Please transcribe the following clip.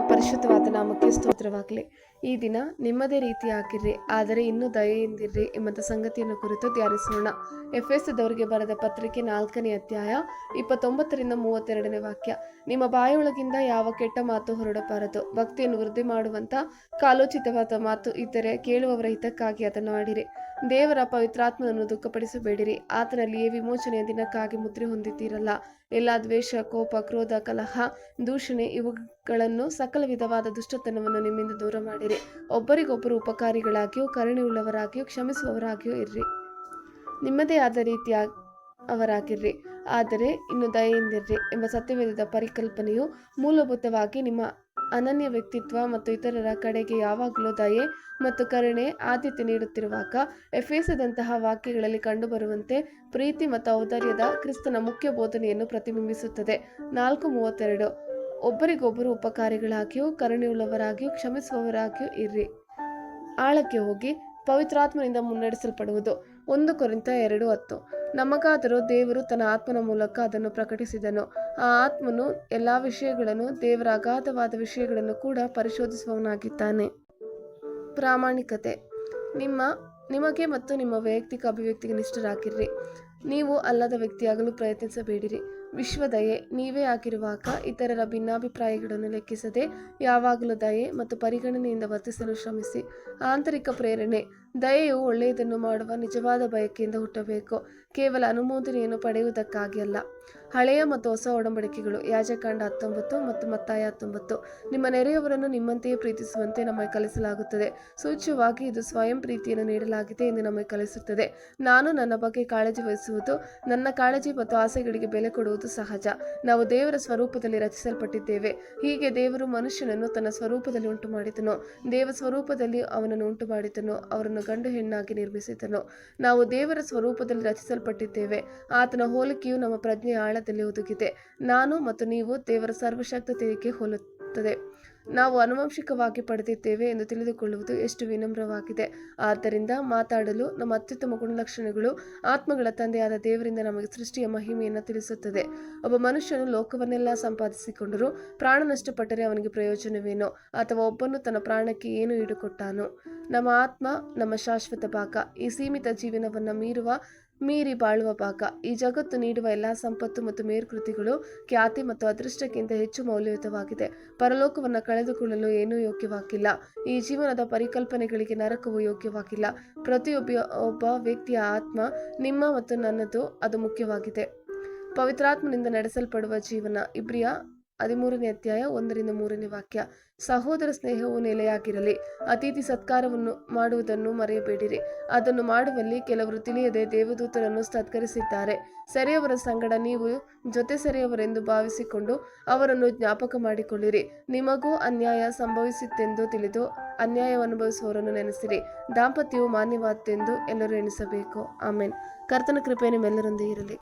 ಪರಿಶುದ್ಧವಾದ ನಾಮಕ್ಕೆ ಸ್ತೋತ್ರವಾಗಲಿ. ಈ ದಿನ ನಿಮ್ಮದೇ ರೀತಿಯಾಗಿರ್ರಿ, ಆದರೆ ಇನ್ನೂ ದಯೆಯಿಂದಿರ್ರಿ ಎಂಬಂಥ ಸಂಗತಿಯನ್ನು ಕುರಿತು ಧ್ಯಾನಿಸೋಣ. ಎಫೆಸದವರಿಗೆ ಬರೆದ ಪತ್ರಿಕೆ 4ನೇ ಅಧ್ಯಾಯ 29-32 ವಾಕ್ಯ. ನಿಮ್ಮ ಬಾಯೊಳಗಿಂದ ಯಾವ ಕೆಟ್ಟ ಮಾತು ಹೊರಡಬಾರದು, ಭಕ್ತಿಯನ್ನು ವೃದ್ಧಿ ಮಾಡುವಂಥ ಕಾಲೋಚಿತವಾದ ಮಾತು ಇದ್ದರೆ ಕೇಳುವವರ ಹಿತಕ್ಕಾಗಿ ಅದನ್ನು ಆಡಿರಿ. ದೇವರ ಪವಿತ್ರಾತ್ಮನನ್ನು ದುಃಖಪಡಿಸಬೇಡಿರಿ, ಆತನಲ್ಲಿಯೇ ವಿಮೋಚನೆಯ ದಿನಕ್ಕಾಗಿ ಮುದ್ರೆ ಹೊಂದಿದ್ದೀರಲ್ಲ. ಎಲ್ಲ ದ್ವೇಷ, ಕೋಪ, ಕ್ರೋಧ, ಕಲಹ, ದೂಷಣೆ ಇವುಗಳನ್ನು ಸಕಲ ವಿಧವಾದ ದುಷ್ಟತನವನ್ನು ನಿಮ್ಮಿಂದ ದೂರ ಮಾಡಿರಿ. ಒಬ್ಬರಿಗೊಬ್ಬರು ಉಪಕಾರಿಗಳಾಗಿಯೂ ಕರುಣೆಯುಳ್ಳವರಾಗಿಯೂ ಕ್ಷಮಿಸುವವರಾಗಿಯೂ ಇರ್ರಿ. ನಿಮ್ಮದೇ ಆದ ರೀತಿಯ ಅವರಾಗಿರ್ರಿ, ಆದರೆ ಇನ್ನು ದಯೆಯಿಂದಿರ್ರಿ ಎಂಬ ಸತ್ಯವೇದದ ಪರಿಕಲ್ಪನೆಯು ಮೂಲಭೂತವಾಗಿ ನಿಮ್ಮ ಅನನ್ಯ ವ್ಯಕ್ತಿತ್ವ ಮತ್ತು ಇತರರ ಕಡೆಗೆ ಯಾವಾಗಲೂ ದಯೆ ಮತ್ತು ಕರುಣೆ ಆದ್ಯತೆ ನೀಡುತ್ತಿರುವಾಗ ಎಫೆಸದಂತಹ ವಾಕ್ಯಗಳಲ್ಲಿ ಕಂಡುಬರುವಂತೆ ಪ್ರೀತಿ ಮತ್ತು ಔದಾರ್ಯದ ಕ್ರಿಸ್ತನ ಮುಖ್ಯ ಬೋಧನೆಯನ್ನು ಪ್ರತಿಬಿಂಬಿಸುತ್ತದೆ. 4:32 ಒಬ್ಬರಿಗೊಬ್ಬರು ಉಪಕಾರಿಗಳಾಗಿಯೂ ಕರುಣೆಯುಳ್ಳವರಾಗಿಯೂ ಕ್ಷಮಿಸುವವರಾಗಿಯೂ ಇರ್ರಿ. ಆಳಕ್ಕೆ ಹೋಗಿ ಪವಿತ್ರಾತ್ಮನಿಂದ ಮುನ್ನಡೆಸಲ್ಪಡುವುದು. 1 ಕೊರಿಂಥ 2:10 ನಮಗಾದರೂ ದೇವರು ತನ್ನ ಆತ್ಮನ ಮೂಲಕ ಅದನ್ನು ಪ್ರಕಟಿಸಿದನು. ಆ ಆತ್ಮನು ಎಲ್ಲ ವಿಷಯಗಳನ್ನು, ದೇವರ ಅಗಾಧವಾದ ವಿಷಯಗಳನ್ನು ಕೂಡ ಪರಿಶೋಧಿಸುವವನಾಗಿದ್ದಾನೆ. ಪ್ರಾಮಾಣಿಕತೆ. ನಿಮಗೆ ಮತ್ತು ನಿಮ್ಮ ವೈಯಕ್ತಿಕ ಅಭಿವ್ಯಕ್ತಿಗೆ ನಿಷ್ಠರಾಗಿರ್ರಿ. ನೀವು ಅಲ್ಲದ ವ್ಯಕ್ತಿಯಾಗಲು ಪ್ರಯತ್ನಿಸಬೇಡಿರಿ. ವಿಶ್ವದಯೆ ನೀವೇ ಆಗಿರುವಾಗ ಇತರರ ಭಿನ್ನಾಭಿಪ್ರಾಯಗಳನ್ನು ಲೆಕ್ಕಿಸದೆ ಯಾವಾಗಲೂ ದಯೆ ಮತ್ತು ಪರಿಗಣನೆಯಿಂದ ವರ್ತಿಸಲು ಶ್ರಮಿಸಿ. ಆಂತರಿಕ ಪ್ರೇರಣೆ. ದಯೆಯು ಒಳ್ಳೆಯದನ್ನು ಮಾಡುವ ನಿಜವಾದ ಬಯಕೆಯಿಂದ ಹುಟ್ಟಬೇಕು, ಕೇವಲ ಅನುಮೋದನೆಯನ್ನು ಪಡೆಯುವುದಕ್ಕಾಗಿ ಅಲ್ಲ. ಹಳೆಯ ಮತ್ತು ಹೊಸ ಒಡಂಬಡಿಕೆಗಳು. ಯಾಜಕಾಂಡ 19 ಮತ್ತು ಮತ್ತಾಯ 19 ನಿಮ್ಮ ನೆರೆಯವರನ್ನು ನಿಮ್ಮಂತೆಯೇ ಪ್ರೀತಿಸುವಂತೆ ನಮಗೆ ಕಲಿಸಲಾಗುತ್ತದೆ. ಸೂಚ್ಯವಾಗಿ ಇದು ಸ್ವಯಂ ಪ್ರೀತಿಯನ್ನು ನೀಡಲಾಗಿದೆ ಎಂದು ನಮಗೆ ಕಲಿಸುತ್ತದೆ. ನಾನು ನನ್ನ ಬಗ್ಗೆ ಕಾಳಜಿ ವಹಿಸುವುದು, ನನ್ನ ಕಾಳಜಿ ಮತ್ತು ಆಸೆಗಳಿಗೆ ಬೆಲೆ ಕೊಡುವುದು ಸಹಜ. ನಾವು ದೇವರ ಸ್ವರೂಪದಲ್ಲಿ ರಚಿಸಲ್ಪಟ್ಟಿದ್ದೇವೆ. ಹೀಗೆ ದೇವರು ಮನುಷ್ಯನನ್ನು ತನ್ನ ಸ್ವರೂಪದಲ್ಲಿ ಉಂಟು ಮಾಡಿದನು, ದೇವ ಸ್ವರೂಪದಲ್ಲಿ ಅವನನ್ನು ಉಂಟು ಮಾಡಿದನು, ಅವರನ್ನು ಗಂಡು ಹೆಣ್ಣಾಗಿ ನಿರ್ಮಿಸಿದನು. ನಾವು ದೇವರ ಸ್ವರೂಪದಲ್ಲಿ ರಚಿಸಲ್ಪಟ್ಟಿದ್ದೇವೆ. ಆತನ ಹೋಲಿಕೆಯು ನಮ್ಮ ಪ್ರಜ್ಞೆಯ ಆಳದಲ್ಲಿ ಹುದುಗಿದೆ. ನಾನು ಮತ್ತು ನೀವು ದೇವರ ಸರ್ವಶಕ್ತತೆಗೆ ಹೋಲುತ್ತದೆ. ನಾವು ಆನುವಂಶಿಕವಾಗಿ ಪಡೆದಿದ್ದೇವೆ ಎಂದು ತಿಳಿದುಕೊಳ್ಳುವುದು ಎಷ್ಟು ವಿನಮ್ರವಾಗಿದೆ. ಆದ್ದರಿಂದ ಮಾತಾಡಲು ನಮ್ಮ ಅತ್ಯುತ್ತಮ ಗುಣಲಕ್ಷಣಗಳು ಆತ್ಮಗಳ ತಂದೆಯಾದ ದೇವರಿಂದ ನಮಗೆ ಸೃಷ್ಟಿಯ ಮಹಿಮೆಯನ್ನು ತಿಳಿಸುತ್ತದೆ. ಒಬ್ಬ ಮನುಷ್ಯನು ಲೋಕವನ್ನೆಲ್ಲ ಸಂಪಾದಿಸಿಕೊಂಡರೂ ಪ್ರಾಣ ನಷ್ಟಪಟ್ಟರೆ ಅವನಿಗೆ ಪ್ರಯೋಜನವೇನು? ಅಥವಾ ಒಬ್ಬನು ತನ್ನ ಪ್ರಾಣಕ್ಕೆ ಏನು ಈಡುಕೊಟ್ಟಾನು? ನಮ್ಮ ಆತ್ಮ ನಮ್ಮ ಶಾಶ್ವತ ಭಾಗ, ಈ ಸೀಮಿತ ಜೀವನವನ್ನು ಮೀರಿ ಬಾಳುವ ಭಾಗ. ಈ ಜಗತ್ತು ನೀಡುವ ಎಲ್ಲ ಸಂಪತ್ತು ಮತ್ತು ಮೇಲ್ಕೃತಿಗಳು ಖ್ಯಾತಿ ಮತ್ತು ಅದೃಷ್ಟಕ್ಕಿಂತ ಹೆಚ್ಚು ಮೌಲ್ಯಯುತವಾಗಿದೆ. ಪರಲೋಕವನ್ನು ಕಳೆದುಕೊಳ್ಳಲು ಏನೂ ಯೋಗ್ಯವಾಗಿಲ್ಲ. ಈ ಜೀವನದ ಪರಿಕಲ್ಪನೆಗಳಿಗೆ ನರಕವು ಯೋಗ್ಯವಾಗಿಲ್ಲ. ಒಬ್ಬ ವ್ಯಕ್ತಿಯ ಆತ್ಮ, ನಿಮ್ಮ ಮತ್ತು ನನ್ನದು, ಅದು ಮುಖ್ಯವಾಗಿದೆ. ಪವಿತ್ರಾತ್ಮನಿಂದ ನಡೆಸಲ್ಪಡುವ ಜೀವನ. ಇಬ್ರಿಯ 13ನೇ ಅಧ್ಯಾಯ 1-3 ವಾಕ್ಯ. ಸಹೋದರ ಸ್ನೇಹವು ನೆಲೆಯಾಗಿರಲಿ. ಅತಿಥಿ ಸತ್ಕಾರವನ್ನು ಮಾಡುವುದನ್ನು ಮರೆಯಬೇಡಿರಿ. ಅದನ್ನು ಮಾಡುವಲ್ಲಿ ಕೆಲವರು ತಿಳಿಯದೆ ದೇವದೂತರನ್ನು ಸತ್ಕರಿಸಿದ್ದಾರೆ. ಸೆರೆಯವರ ಸಂಗಡ ನೀವು ಜೊತೆ ಸೆರೆಯವರೆಂದು ಭಾವಿಸಿಕೊಂಡು ಅವರನ್ನು ಜ್ಞಾಪಕ ಮಾಡಿಕೊಳ್ಳಿರಿ. ನಿಮಗೂ ಅನ್ಯಾಯ ಸಂಭವಿಸಿತೆಂದು ತಿಳಿದು ಅನ್ಯಾಯವನ್ನು ನೆನೆಸಿರಿ. ದಾಂಪತ್ಯವು ಮಾನ್ಯವಾದೆಂದು ಎಲ್ಲರೂ ಎಣಿಸಬೇಕು. ಆಮೆನ್. ಕರ್ತನ ಕೃಪೆ ನಿಮ್ಮೆಲ್ಲರೊಂದಿಗೆ ಇರಲಿ.